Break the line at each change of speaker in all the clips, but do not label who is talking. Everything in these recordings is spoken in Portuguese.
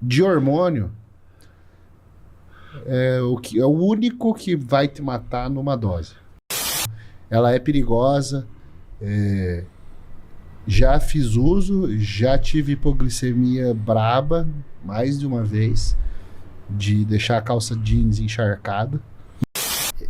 De hormônio é o único que vai te matar numa dose. Ela é perigosa. Já fiz uso, já tive hipoglicemia braba mais de uma vez, de deixar a calça jeans encharcada.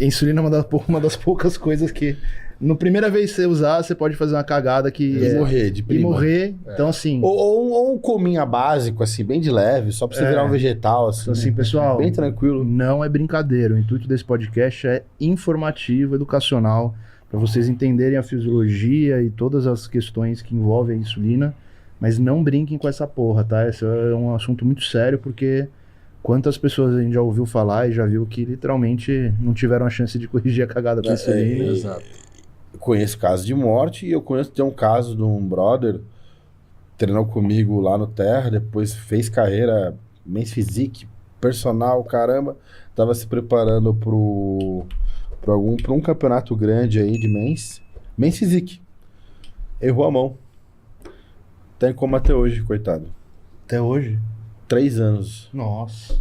Insulina é uma das poucas coisas que, na primeira vez que você usar, você pode fazer uma cagada que
morrer de prima.
E morrer. Então, assim.
Ou um cominha básico, assim, bem de leve, só pra você virar um vegetal, assim.
Então, assim, pessoal.
Bem tranquilo.
Não é brincadeira. O intuito desse podcast é informativo, educacional, para vocês entenderem a fisiologia e todas as questões que envolvem a insulina. Mas não brinquem com essa porra, tá? Esse é um assunto muito sério, porque quantas pessoas a gente já ouviu falar e já viu que literalmente não tiveram a chance de corrigir a cagada com a insulina.
Exato.
Eu conheço casos de morte e eu conheço, tem um caso de um brother treinou comigo lá no Terra, depois fez carreira, Men's Physique, personal, caramba, tava se preparando pra um campeonato grande aí de Men's Physique. Errou a mão. Tá em coma até hoje, coitado.
Até hoje?
3 anos.
Nossa.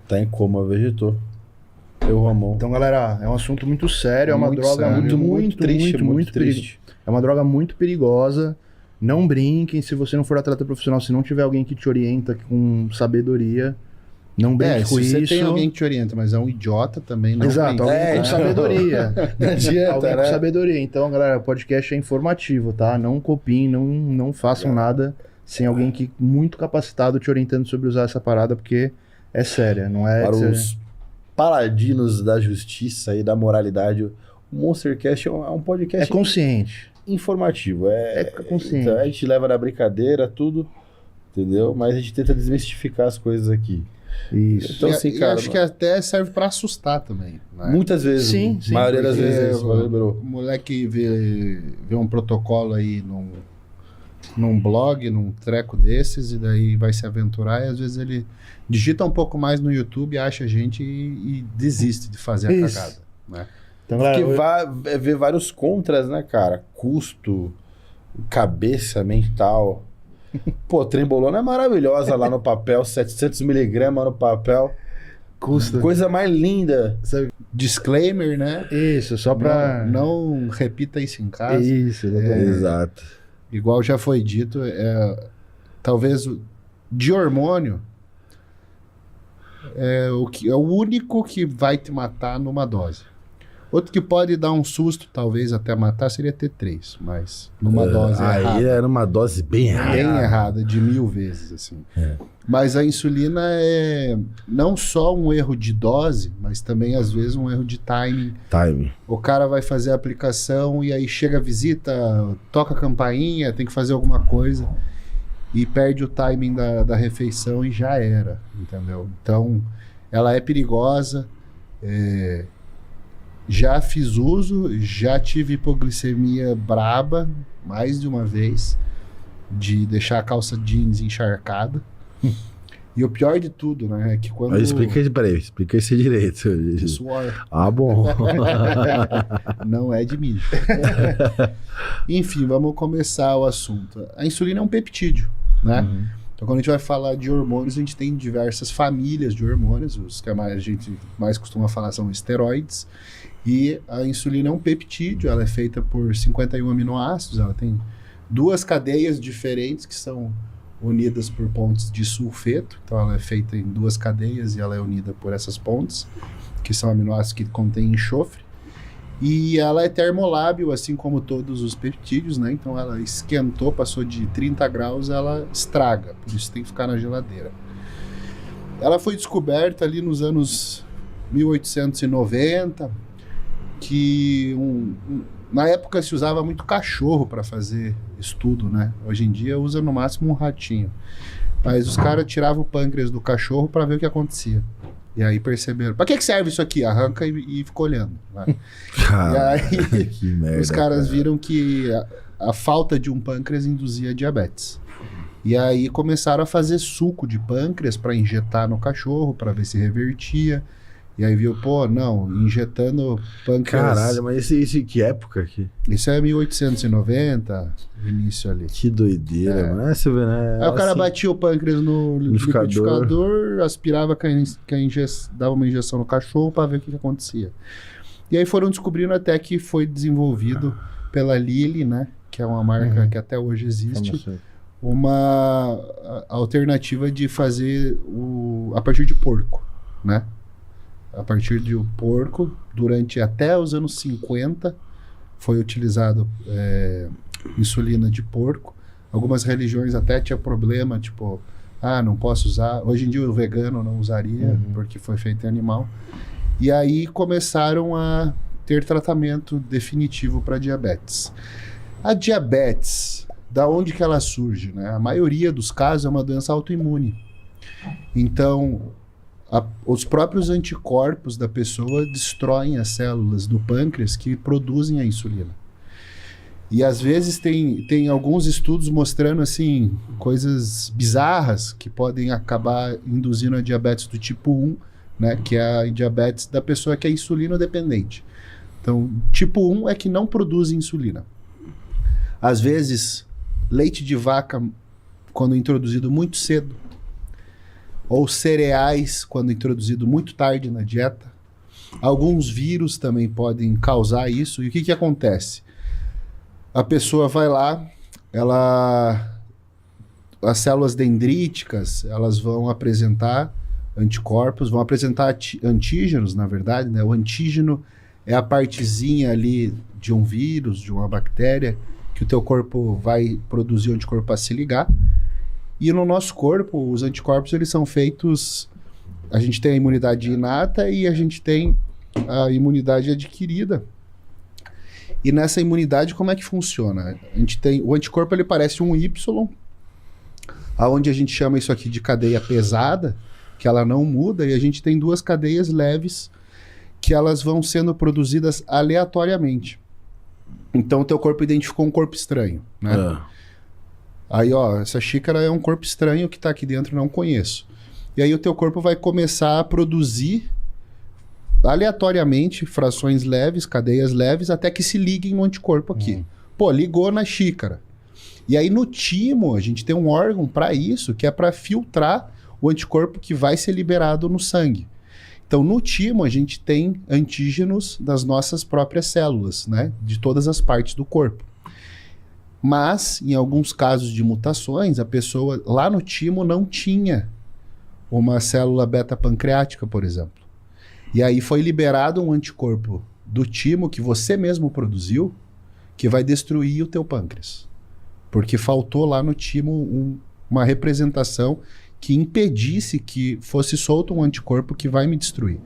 Tá em coma, vegetou. Errou a mão.
Então, galera, é um assunto muito sério, é uma
Muito
droga
sério.
muito triste, muito triste. É uma droga muito perigosa. Não brinquem, se você não for atleta profissional, se não tiver alguém que te orienta com sabedoria, não brinque com
se
isso.
você tem alguém que te orienta, mas é um idiota também, não
Exato,
brinque.
alguém com sabedoria.
Não adianta,
Alguém
né?
com sabedoria. Então, galera, o podcast é informativo, tá? Não copiem, não façam nada sem alguém que muito capacitado te orientando sobre usar essa parada, porque é séria, não é...
Para os paladinos da justiça e da moralidade, o Monstercast é um podcast
É consciente.
informativo. É
consciente.
Então a gente leva na brincadeira, tudo, entendeu? Mas a gente tenta desmistificar as coisas aqui.
Isso.
Então, assim,
e
cara,
acho que até serve pra assustar também, né?
muitas vezes,
Sim,
a maioria das
Porque
vezes,
o moleque vê um protocolo aí num blog, num treco desses, e daí vai se aventurar, e às vezes ele digita um pouco mais no YouTube, acha a gente e desiste de fazer a
Isso.
cagada, né?
Então, galera,
Porque vai ver vários contras, né, cara? Custo, cabeça mental. Pô, trembolona é maravilhosa lá no papel, 700mg no papel.
custa.
Coisa mais linda.
Disclaimer, né?
Isso, só pra...
Não repita isso em casa.
Isso, exatamente.
Exato.
Igual já foi dito, talvez de hormônio é o único que vai te matar numa dose. Outro que pode dar um susto, talvez até matar, seria T3, mas numa dose errada.
Aí era uma dose bem errada.
Bem errada, de 1000 vezes, assim. Mas a insulina é não só um erro de dose, mas também, às vezes, um erro de timing.
Time.
O cara vai fazer a aplicação e aí chega a visita, toca a campainha, tem que fazer alguma coisa e perde o timing da refeição e já era, entendeu? Então, ela é perigosa. Já fiz uso, já tive hipoglicemia braba mais de uma vez, de deixar a calça jeans encharcada. E o pior de tudo, né, é que quando...
Mas explica isso direito.
Suor.
Ah, bom.
Não é de mijo. Enfim, vamos começar o assunto. A insulina é um peptídeo, né? Então, quando a gente vai falar de hormônios, a gente tem diversas famílias de hormônios. Os que a gente mais costuma falar são esteroides. E a insulina é um peptídeo, ela é feita por 51 aminoácidos, ela tem 2 cadeias diferentes que são unidas por pontes de sulfeto. Então, ela é feita em 2 cadeias e ela é unida por essas pontes, que são aminoácidos que contêm enxofre. E ela é termolábil, assim como todos os peptídeos, né? Então, ela esquentou, passou de 30 graus, ela estraga. Por isso tem que ficar na geladeira. Ela foi descoberta ali nos anos 1890, que na época se usava muito cachorro para fazer estudo, né? Hoje em dia usa no máximo um ratinho. Mas os caras tiravam o pâncreas do cachorro para ver o que acontecia. E aí perceberam, para que serve isso aqui? Arranca e fica olhando. Né? E aí
que merda,
os caras viram que a falta de um pâncreas induzia diabetes. E aí começaram a fazer suco de pâncreas para injetar no cachorro, para ver se revertia. E aí viu, pô, não, injetando pâncreas...
Caralho, mas esse que época aqui?
Isso é 1890, início ali.
Que doideira, mano. Você vê, né?
Aí o cara
Assim,
batia o pâncreas no liquidificador, aspirava, dava uma injeção no cachorro para ver o que acontecia. E aí foram descobrindo até que foi desenvolvido pela Lilly, né? Que é uma marca que até hoje existe. Uma alternativa de fazer a partir de porco, né? A partir de um porco, durante até os anos 50, foi utilizado insulina de porco. Algumas religiões até tinham problema, tipo, não posso usar. Hoje em dia o vegano não usaria, porque foi feito em animal. E aí começaram a ter tratamento definitivo para diabetes. A diabetes, da onde que ela surge, né? A maioria dos casos é uma doença autoimune. Então, os próprios anticorpos da pessoa destroem as células do pâncreas que produzem a insulina. E às vezes tem alguns estudos mostrando assim coisas bizarras que podem acabar induzindo a diabetes do tipo 1, né, que é a diabetes da pessoa que é insulino dependente. Então, tipo 1 é que não produz insulina. Às vezes, leite de vaca, quando introduzido muito cedo, ou cereais, quando introduzido muito tarde na dieta. Alguns vírus também podem causar isso. E o que acontece? A pessoa vai lá, as células dendríticas, elas vão apresentar anticorpos, vão apresentar antígenos, na verdade, né? O antígeno é a partezinha ali de um vírus, de uma bactéria, que o teu corpo vai produzir o anticorpo para se ligar. E no nosso corpo, os anticorpos, eles são feitos... A gente tem a imunidade inata e a gente tem a imunidade adquirida. E nessa imunidade, como é que funciona? A gente tem... O anticorpo, ele parece um Y, aonde a gente chama isso aqui de cadeia pesada, que ela não muda, e a gente tem duas cadeias leves, que elas vão sendo produzidas aleatoriamente. Então, o teu corpo identificou um corpo estranho, né? Aí, ó, essa xícara é um corpo estranho que tá aqui dentro, não conheço. E aí o teu corpo vai começar a produzir aleatoriamente frações leves, cadeias leves, até que se liguem no anticorpo aqui. Pô, ligou na xícara. E aí no timo, a gente tem um órgão para isso, que é para filtrar o anticorpo que vai ser liberado no sangue. Então, no timo, a gente tem antígenos das nossas próprias células, né? De todas as partes do corpo. Mas, em alguns casos de mutações, a pessoa lá no timo não tinha uma célula beta-pancreática, por exemplo. E aí foi liberado um anticorpo do timo que você mesmo produziu, que vai destruir o teu pâncreas. Porque faltou lá no timo uma representação que impedisse que fosse solto um anticorpo que vai me destruir.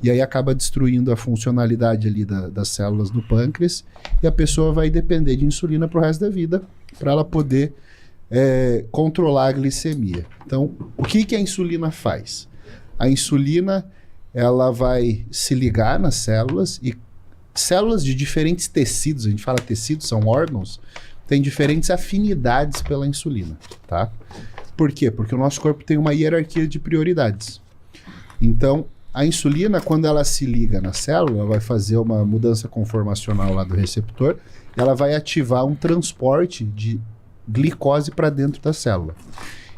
E aí acaba destruindo a funcionalidade ali das células do pâncreas e a pessoa vai depender de insulina pro resto da vida para ela poder controlar a glicemia. Então, o que a insulina faz? A insulina, ela vai se ligar nas células e células de diferentes tecidos, a gente fala tecidos, são órgãos, tem diferentes afinidades pela insulina, tá? Por quê? Porque o nosso corpo tem uma hierarquia de prioridades. Então, a insulina, quando ela se liga na célula, ela vai fazer uma mudança conformacional lá do receptor, ela vai ativar um transporte de glicose para dentro da célula.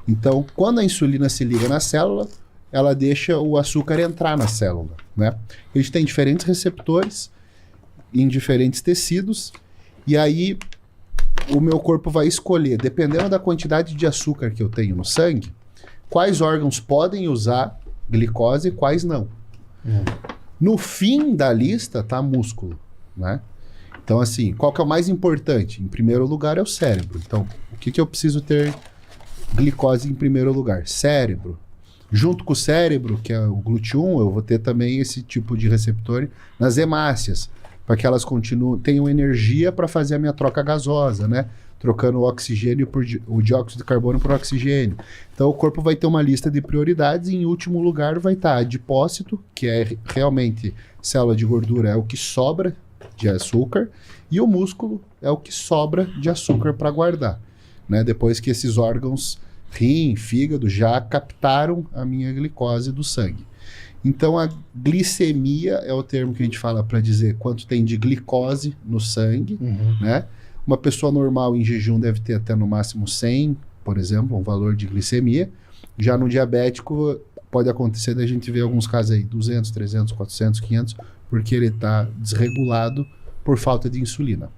Então, quando a insulina se liga na célula, ela deixa o açúcar entrar na célula, né? A gente tem diferentes receptores em diferentes tecidos, e aí o meu corpo vai escolher, dependendo da quantidade de açúcar que eu tenho no sangue, quais órgãos podem usar glicose e quais não. No fim da lista tá músculo, né? Então, assim, qual que é o mais importante? Em primeiro lugar é o cérebro. Então, o que eu preciso ter glicose em primeiro lugar? Cérebro. Junto com o cérebro, que é o GLUT1, eu vou ter também esse tipo de receptor nas hemácias, para que elas tenham energia para fazer a minha troca gasosa, né? Trocando o oxigênio o dióxido de carbono por oxigênio. Então o corpo vai ter uma lista de prioridades e em último lugar vai estar adipócito, que é realmente célula de gordura, é o que sobra de açúcar, e o músculo é o que sobra de açúcar para guardar, né? Depois que esses órgãos, rim, fígado, já captaram a minha glicose do sangue. Então, a glicemia é o termo que a gente fala para dizer quanto tem de glicose no sangue, né? Uma pessoa normal em jejum deve ter até no máximo 100, por exemplo, um valor de glicemia. Já no diabético, pode acontecer da gente ver alguns casos aí, 200, 300, 400, 500, porque ele está desregulado por falta de insulina.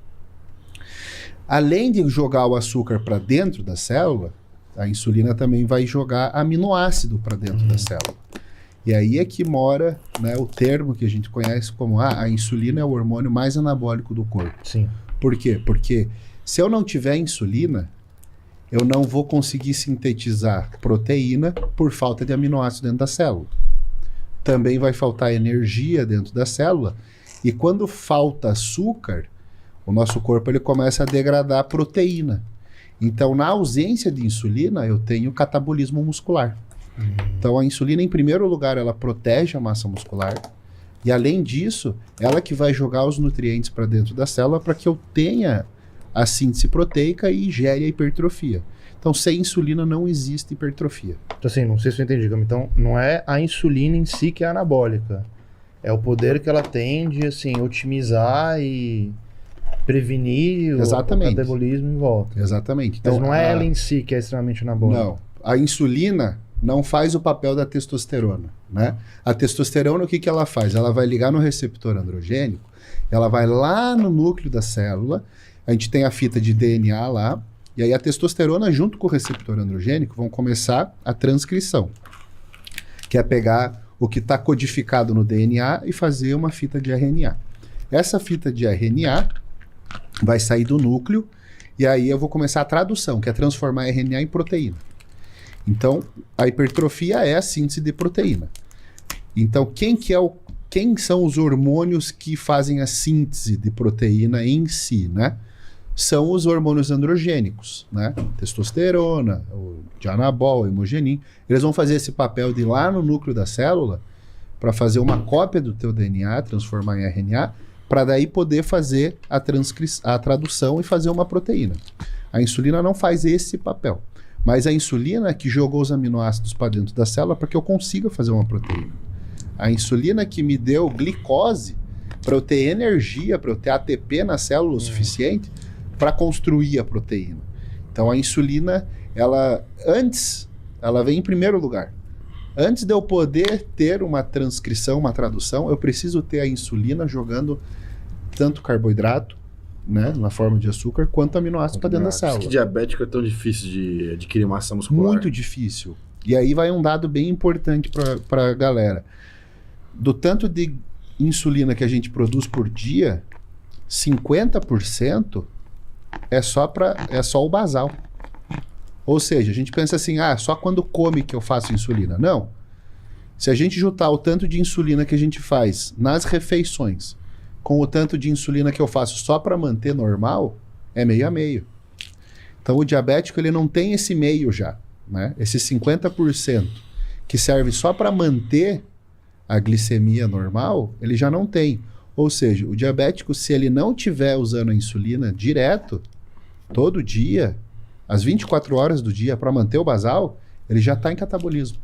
Além de jogar o açúcar para dentro da célula, a insulina também vai jogar aminoácido para dentro da célula. E aí é que mora, né, o termo que a gente conhece como a insulina é o hormônio mais anabólico do corpo.
Sim.
Por quê? Porque se eu não tiver insulina, eu não vou conseguir sintetizar proteína por falta de aminoácido dentro da célula. Também vai faltar energia dentro da célula. E quando falta açúcar, o nosso corpo ele começa a degradar proteína. Então, na ausência de insulina, eu tenho catabolismo muscular. Então, a insulina, em primeiro lugar, ela protege a massa muscular. E, além disso, ela que vai jogar os nutrientes para dentro da célula para que eu tenha a síntese proteica e gere a hipertrofia. Então, sem insulina não existe hipertrofia.
Então, assim, não sei se eu entendi, Gama. Então, não é a insulina em si que é anabólica. É o poder que ela tem de, assim, otimizar e prevenir o catabolismo em volta.
Exatamente.
Então, não é ela em si que é extremamente anabólica.
Não. A insulina não faz o papel da testosterona, né? A testosterona, o que que ela faz? Ela vai ligar no receptor androgênico, ela vai lá no núcleo da célula, a gente tem a fita de DNA lá, e aí a testosterona junto com o receptor androgênico vão começar a transcrição, que é pegar o que está codificado no DNA e fazer uma fita de RNA. Essa fita de RNA vai sair do núcleo, e aí eu vou começar a tradução, que é transformar RNA em proteína. Então, a hipertrofia é a síntese de proteína. Então, quem são os hormônios que fazem a síntese de proteína em si, né? São os hormônios androgênicos, né? Testosterona, o dianabol, o hemogenin. Eles vão fazer esse papel de ir lá no núcleo da célula para fazer uma cópia do teu DNA, transformar em RNA, para daí poder fazer a tradução e fazer uma proteína. A insulina não faz esse papel. Mas a insulina que jogou os aminoácidos para dentro da célula para que eu consiga fazer uma proteína. A insulina que me deu glicose para eu ter energia, para eu ter ATP na célula o suficiente para construir a proteína. Então a insulina, ela vem em primeiro lugar. Antes de eu poder ter uma transcrição, uma tradução, eu preciso ter a insulina jogando tanto carboidrato, né, na forma de açúcar, quanto aminoácido para dentro da célula.
Por que diabético é tão difícil de adquirir massa muscular?
Muito difícil. E aí vai um dado bem importante para a galera. Do tanto de insulina que a gente produz por dia, 50% é só o basal. Ou seja, a gente pensa assim, só quando come que eu faço insulina. Não. Se a gente juntar o tanto de insulina que a gente faz nas refeições com o tanto de insulina que eu faço só para manter normal, é meio a meio. Então o diabético ele não tem esse meio já, né? Esse 50% que serve só para manter a glicemia normal, ele já não tem. Ou seja, o diabético, se ele não estiver usando a insulina direto, todo dia, às 24 horas do dia, para manter o basal, ele já está em catabolismo.